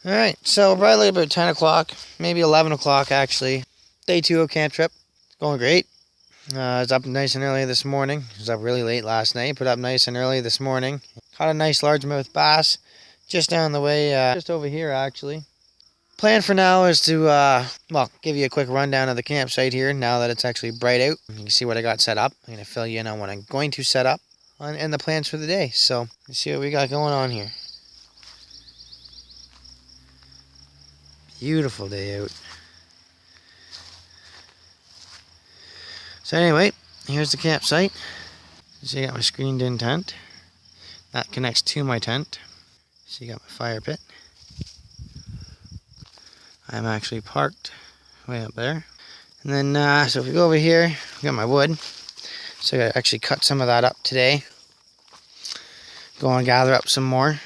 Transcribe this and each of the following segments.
Alright, so probably about 10 o'clock, maybe 11 o'clock actually. Day 2 of camp trip. It's going great. I was up nice and early this morning. I was up really late last night, but up nice and early this morning. Caught a nice largemouth bass just down the way, just over here actually. Plan for now is to, give you a quick rundown of the campsite here now that it's actually bright out. You can see what I got set up. I'm going to fill you in on what I'm going to set up and the plans for the day. So, let's see what we got going on here. Beautiful day out. So anyway, here's the campsite. So you got my screened in tent. That connects to my tent. So you got my fire pit. I'm actually parked way up there. And then, so if we go over here, we got my wood. So I gotta actually cut some of that up today. Go and gather up some more.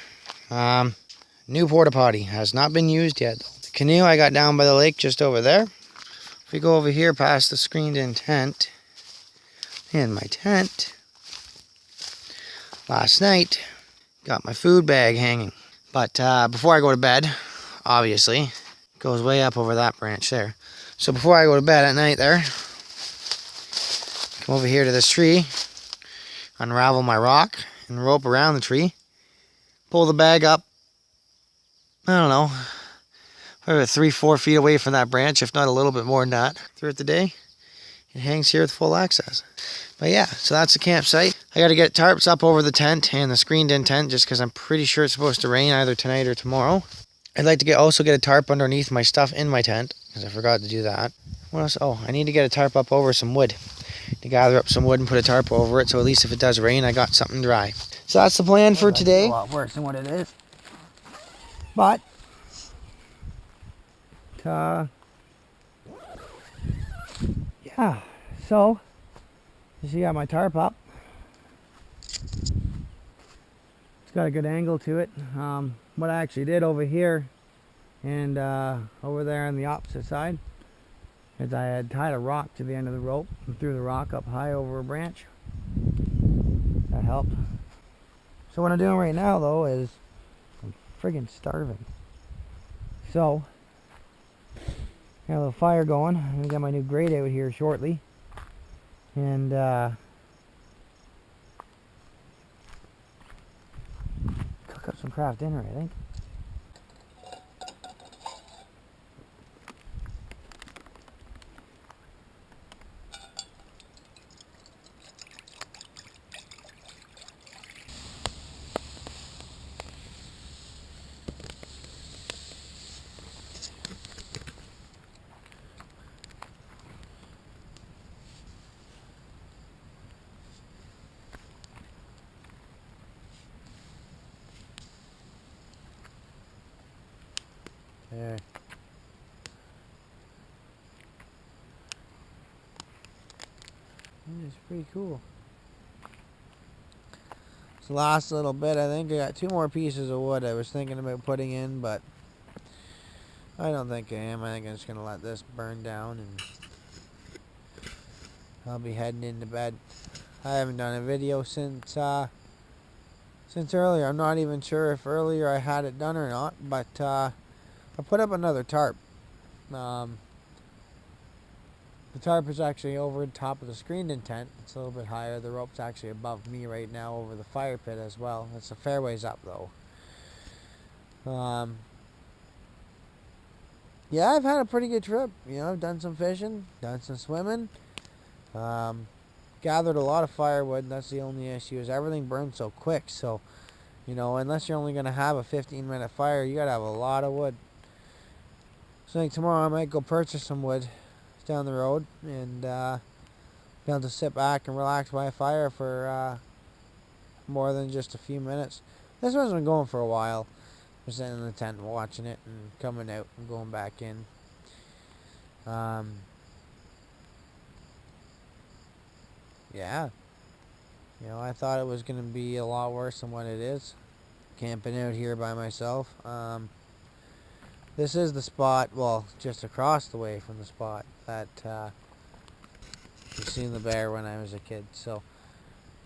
New porta potty has not been used yet. The canoe I got down by the lake just over there. If we go over here past the screened in tent, and my tent, last night, got my food bag hanging. But before I go to bed, obviously, it goes way up over that branch there. So before I go to bed at night there, come over here to this tree, unravel my rock, and rope around the tree, pull the bag up, I don't know, probably 3-4 feet away from that branch, if not a little bit more than that, throughout the day. It hangs here with full access. But yeah, so that's the campsite. I got to get tarps up over the tent and the screened in tent just because I'm pretty sure it's supposed to rain either tonight or tomorrow. I'd like to also get a tarp underneath my stuff in my tent because I forgot to do that. What else? Oh, I need to get a tarp up over some wood. To gather up some wood and put a tarp over it so at least if it does rain, I got something dry. So that's the plan for today. A lot worse than what it is. But yeah, so you see, I got my tarp up. It's got a good angle to it. What I actually did over here and over there on the opposite side is I had tied a rock to the end of the rope and threw the rock up high over a branch. That helped. So what I'm doing right now though is I'm friggin' starving. So got a little fire going. I'm gonna get my new grate out here shortly. And cook up some craft dinner, I think. There. It's pretty cool. It's the last little bit. I think I got 2 more pieces of wood I was thinking about putting in, but I don't think I am. I think I'm just going to let this burn down and I'll be heading into bed. I haven't done a video since earlier. I'm not even sure if earlier I had it done or not, but I put up another tarp. The tarp is actually over the top of the screened in tent. It's a little bit higher. The rope's actually above me right now over the fire pit as well. It's a fair ways up though. Yeah, I've had a pretty good trip. You know, I've done some fishing, done some swimming, gathered a lot of firewood. That's the only issue is everything burns so quick. So, you know, unless you're only going to have a 15-minute fire, you got to have a lot of wood. So I think tomorrow I might go purchase some wood down the road and be able to sit back and relax by a fire for more than just a few minutes. This one's been going for a while. I'm sitting in the tent and watching it and coming out and going back in. Yeah. You know, I thought it was going to be a lot worse than what it is. Camping out here by myself. This is the spot, well, just across the way from the spot that you seen the bear when I was a kid. So,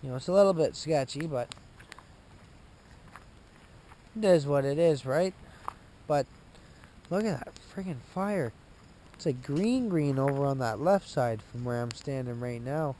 you know, it's a little bit sketchy, but it is what it is, right? But Look at that friggin' fire. It's like green over on that left side from where I'm standing right now.